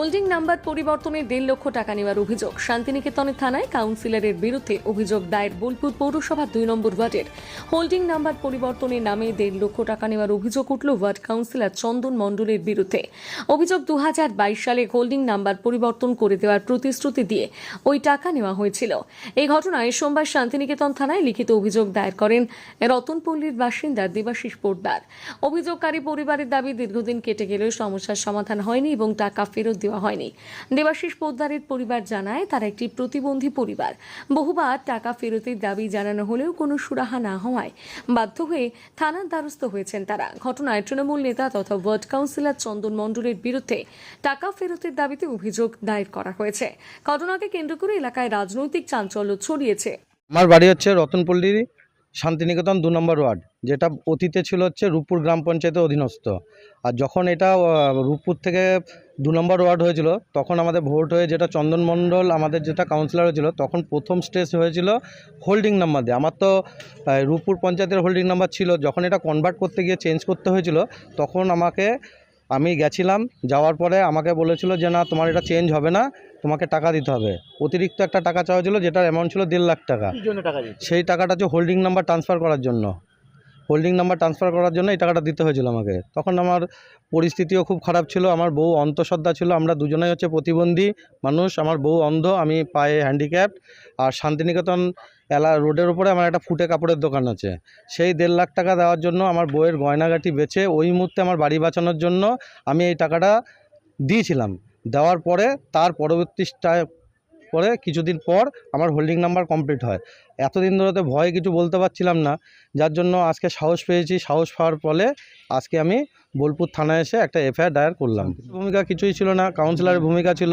Holding number পরিবর্তনে 1.5 লক্ষ টাকা নেওয়ার অভিযোগ। শান্তিনিকেতনের থানায় কাউন্সিলরের বিরুদ্ধে অভিযোগ দায়ের বোলপুর পৌরসভা 2 নম্বর ওয়ার্ডের। হোল্ডিং নাম্বার পরিবর্তনের নামে 1.5 লক্ষ টাকা নেওয়ার অভিযোগ উঠল ওয়ার্ড কাউন্সিলর চন্দন মণ্ডলের বিরুদ্ধে। অভিযোগ 2022 সালে হোল্ডিং নাম্বার পরিবর্তন করে দেওয়ার প্রতিশ্রুতি দিয়ে ওই টাকা নেওয়া হয়েছিল। এই ঘটনায় সোমবার শান্তিনিকেতন থানায় লিখিত অভিযোগ দায়ের করেন রতনপল্লীর বাসিন্দা দেবাশিস পোদ্দার। অভিযোগকারী পরিবারের দাবি, দীর্ঘদিন কেটে গেলেও সমস্যার সমাধান হয়নি এবং টাকা ফেরত দেওয়া হয়নি। দেবাশিস পোদ্দারের পরিবার জানায় তারা একটি প্রতিবন্ধী পরিবার। বহুবার টাকা ফেরতের দাবি জানানো হলেও কোনো সুরাহা না হওয়ায় বাধ্য হয়ে থানার দ্বারস্থ হয়েছেন তারা। ঘটনায় তৃণমূল নেতা তথা ওয়ার্ড কাউন্সিলর চন্দন মণ্ডলের বিরুদ্ধে টাকা ফেরতের দাবিতে অভিযোগ দায়ের করা হয়েছে। ঘটনাকে কেন্দ্র করে এলাকায় রাজনৈতিক চাঞ্চল্য ছড়িয়েছে। আমার বাড়ি হচ্ছে রতনপল্লী, শান্তিনিকেতন 2 নম্বর ওয়ার্ড, যেটা অতীতে ছিল হচ্ছে রূপপুর গ্রাম পঞ্চায়েতের অধীনস্থ। আর যখন এটা রূপপুর থেকে 2 নম্বর ওয়ার্ড হয়েছিল, তখন আমাদের ভোট হয়ে যেটা চন্দন মণ্ডল আমাদের যেটা কাউন্সিলর হয়েছিল, তখন প্রথম স্টেজ হয়েছিল হোল্ডিং নাম্বার দিয়ে। আমার তো রূপপুর পঞ্চায়েতের হোল্ডিং নাম্বার ছিল, যখন এটা কনভার্ট করতে গিয়ে চেঞ্জ করতে হয়েছিল, তখন আমি গেছিলাম। যাওয়ার পরে আমাকে বলেছিল যে না, তোমার এটা চেঞ্জ হবে না, তোমাকে টাকা দিতে হবে। অতিরিক্ত একটা টাকা চাওয়া ছিল, যেটার অ্যামাউন্ট ছিল 1.5 লাখ টাকা। সেই টাকাটা হচ্ছে হোল্ডিং নাম্বার ট্রান্সফার করার জন্য। এই টাকাটা দিতে হয়েছিল আমাকে। তখন আমার পরিস্থিতিও খুব খারাপ ছিল। আমার বউ অন্তঃসত্ত্বা ছিল, আমরা দুজনেই হচ্ছে প্রতিবন্ধী মানুষ। আমার বউ অন্ধ, আমি পায়ে হ্যান্ডিক্যাপ। আর শান্তিনিকেতন রোডের উপরে আমার একটা ফুটে কাপড়ের দোকান আছে। সেই 1.5 লাখ টাকা দেওয়ার জন্য আমার বউয়ের গয়নাগাটি বেচে ওই মুহূর্তে আমার বাড়ি বাঁচানোর জন্য আমি এই টাকাটা দিয়েছিলাম। দেওয়ার পরে তার পরে কিছুদিন পর আমার হোল্ডিং নাম্বার কমপ্লিট হয়। এতদিন ধরে তো ভয়ে কিছু বলতে পারছিলাম না, যার জন্য আজকে সাহস পেয়েছি। সাহস পাওয়ার ফলে আজকে আমি বোলপুর থানায় এসে একটা এফআইআর দায়ের করলাম। ভূমিকা কিছুই ছিল না, কাউন্সিলরের ভূমিকা ছিল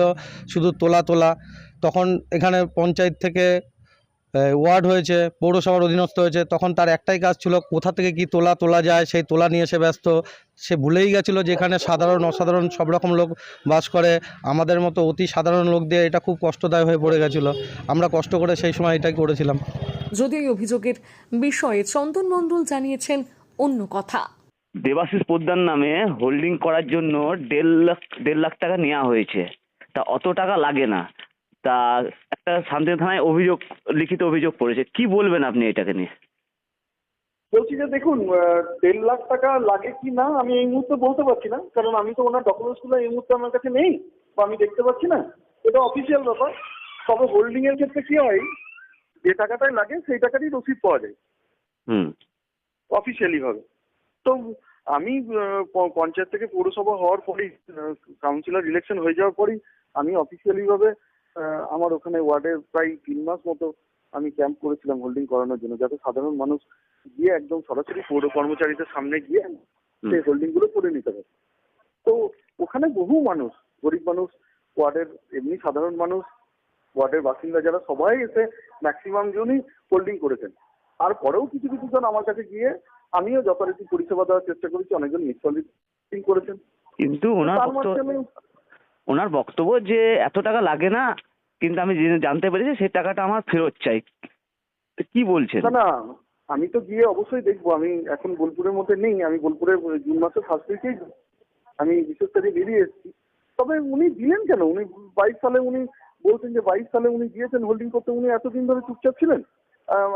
শুধু তোলা। তখন এখানে পঞ্চায়েত থেকে ওয়ার্ড হয়েছে, পৌরসভার অধীনস্থ হয়েছে, তখন তার একটাই কাজ ছিল কোথা থেকে কি তোলা যায়, সেই তোলা নিয়ে সে ব্যস্ত। সে ভুলেই গেছিলো যে এখানে সাধারণ অসাধারণ সব রকম লোক বাস করে। আমাদের মতো অতি সাধারণ লোক দিয়ে এটা খুব কষ্টদায়ক হয়ে পড়ে গেছিলো। আমরা কষ্ট করে সেই সময় এটাই করেছিলাম। যদিও এই অভিযোগের বিষয়ে চন্দন মণ্ডল জানিয়েছেন অন্য কথা। দেবাশিস পোদ্দার নামে হোল্ডিং করার জন্য 1.5 লাখ টাকা নেওয়া হয়েছে। তা অত টাকা লাগে না। তা একটা শান্তি থানায় লিখিত অভিযোগ পড়েছে। কি বলবেন আপনি এটাকে নিয়ে? বলছি যে দেখুন, 1.5 লাখ টাকা লাগে কি না আমি এই মুহূর্তে বলতে পারছি না, কারণ আমি তো ওনার ডকুমেন্টসগুলো এই মুহূর্তে আমার কাছে নেই বা আমি দেখতে পাচ্ছি না। এটা অফিসিয়াল ব্যাপার। তবে হোল্ডিং এর ক্ষেত্রে কি হয়, যে টাকাটাই লাগে সেই টাকারই রসিদ পাওয়া যায় অফিসিয়ালি ভাবে। তো আমি পঞ্চায়েত থেকে পৌরসভা হওয়ার পরেই, কাউন্সিলর ইলেকশন হয়ে যাওয়ার পরেই আমি অফিসিয়ালি ভাবে আমার ওখানে ওয়ার্ডে প্রায় 3 মাস মতো আমি ক্যাম্প করেছিলাম হোল্ডিং করানোর জন্য, যাতে সাধারণ মানুষ গিয়ে একদম সরাসরি পৌর কর্মচারীদের সামনে গিয়ে সেই হোল্ডিং গুলো করে নিতে পারে। তো ওখানে বহু মানুষ, গরিব মানুষ, ওয়ার্ডের এমনি সাধারণ মানুষ, ওয়ার্ডের বাসিন্দা যারা সবাই এসে ম্যাক্সিমাম জনই হোল্ডিং করেছেন। আর পরেও কিছু জন আমার কাছে গিয়ে আমিও যথারীতি পরিষেবা দেওয়ার চেষ্টা করেছি। অনেকজন মিসহোল্ডিং করেছেন। কিন্তু ওনার বক্তব্য যে এত টাকা লাগে না, কিন্তু আমি জানতে পেরেছি সেই টাকাটা আমার ফেরত চাই। কি বলছেন? না, আমি তো গিয়ে অবশ্যই দেখবো। আমি এখন বোলপুরের মধ্যে নেই, আমি বোলপুরে জুন মাসের 1 তারিখেই আমি বিশেষ করে বেরিয়ে এসেছি। তবে উনি দিলেন কেন? উনি 22 সালে উনি বলছেন যে 22 সালে উনি গিয়েছেন হোল্ডিং করতে। উনি এতদিন ধরে চুপচাপ ছিলেন,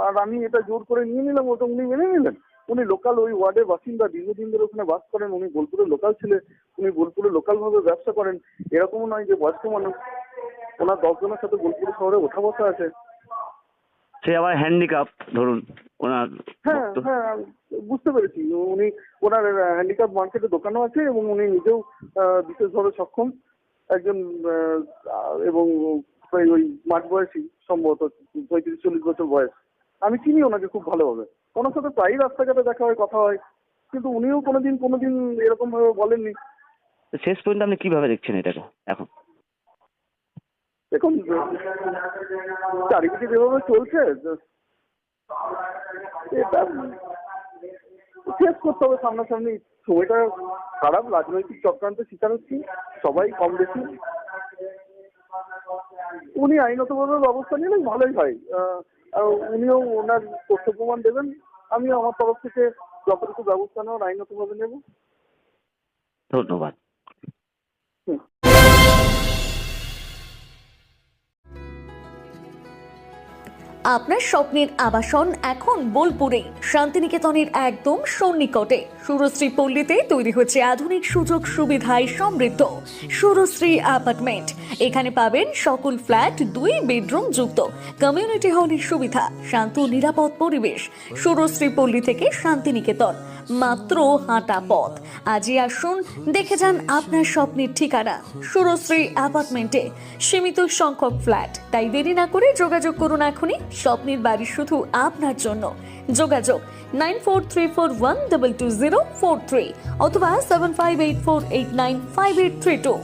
আর আমি এটা জোর করে নিয়ে নিলাম, ওটা উনি মেনে নিলেন। উনি লোকাল, ওই ওয়ার্ডের বাসিন্দা, দীর্ঘদিন ধরে ওখানে বাস করেন। উনি বোলপুরের লোকাল ছিলেন, উনি বোলপুরে লোকাল ভাবে ব্যবসা করেন। এরকমও নয় যে বয়স্ক মানুষ। ওনার 10 জনের সাথে বোলপুর শহরে ওঠা বসা আছে। সে আবার হ্যান্ডিক্যাপ, ধরুন ওনার। হ্যাঁ, বুঝতে পেরেছি। ওনার হ্যান্ডিক্যাপ মার্কেটে দোকানও আছে এবং উনি নিজেও বিশেষভাবে সক্ষম একজন, এবং ওই মাঠ বয়সী, সম্ভবত 35-40 বছর বয়স। আমি চিনি ওনাকে খুব ভালোভাবে। ওনার সাথে প্রায়ই রাস্তাঘাটে দেখা হয়, কথা হয়, কিন্তু উনিও কোনোদিন এরকম ভাবে বলেননি। শেষ পর্যন্ত আপনি কিভাবে দেখছেন এটাকে এখন? দেখুন, চারিদিকে যেভাবে চলছে এটা শেষ করতে হবে সামনাসামনি। সময়টা খারাপ, রাজনৈতিক চক্রান্তের শিকার হচ্ছি সবাই কম বেশি। উনি আইনগতভাবে ব্যবস্থা নিলেন ভালোই হয়। উনিও ওনার তথ্য প্রমাণ দেবেন, আমিও আমার তরফ থেকে যতটুকু ব্যবস্থা নেওয়ার আইনগতভাবে নেব। ধন্যবাদ। আপনার স্বপ্নের আবাসন এখন বোলপুরে, শান্তিনিকেতনের একদম সন্নিকটে। সুরশ্রী পল্লীতে তৈরি হচ্ছে আধুনিক সুযোগ সুবিধায় সমৃদ্ধ সুরশ্রী অ্যাপার্টমেন্ট। এখানে পাবেন সকল ফ্ল্যাট 2 বেডরুম যুক্ত, কমিউনিটি হলের সুবিধা, শান্ত নিরাপদ পরিবেশ। সুরশ্রী পল্লী থেকে শান্তিনিকেতন মাত্র হাঁটা পথ। আজই আসুন, দেখে যান আপনার স্বপ্নের ঠিকানা সুরশ্রী অ্যাপার্টমেন্টে। সীমিত সংখ্যক ফ্ল্যাট, তাই দেরি না করে যোগাযোগ করুন এখনই। স্বপ্নের বাড়ি শুধু আপনার জন্য। যোগাযোগ 9434122043 অথবা 7584895832।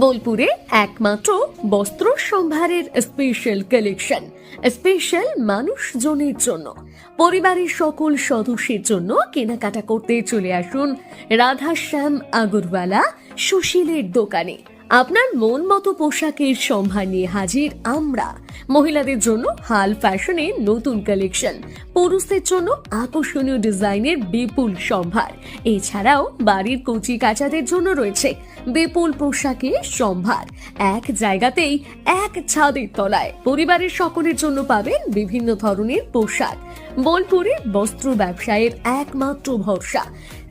বোলপুরে একমাত্র বস্ত্র সম্ভারের স্পেশাল কালেকশন, স্পেশাল মানুষজনের জন্য। পরিবারের সকল সদস্যের জন্য কেনাকাটা করতে চলে আসুন রাধাশ্যাম আগরওয়ালা সুশীলের দোকানে। আপনার মন মতো পোশাকের সম্ভার নিয়ে হাজির আমরা। মহিলাদের জন্য হাল ফ্যাশনের নতুন কালেকশন, পুরুষদের জন্য আকর্ষণীয় ডিজাইনের বিপুল সম্ভার। এছাড়াও বাড়ির কচি কাচাদের জন্য রয়েছে বিপুল পোশাকের সম্ভার। এক জায়গাতেই, এক ছাদের তলায় পরিবারের সকলের জন্য পাবেন বিভিন্ন ধরনের পোশাক। বোলপুরে বস্ত্র ব্যবসায়ের একমাত্র ভরসা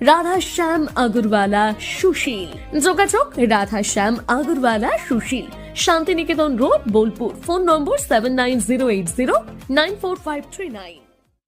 রাধাশ্যাম আগরওয়ালা সুশীল। যোগাযোগ Radhashyam Agarwala Sushil, Santiniketan road, Bolpur. Phone number 7908094539।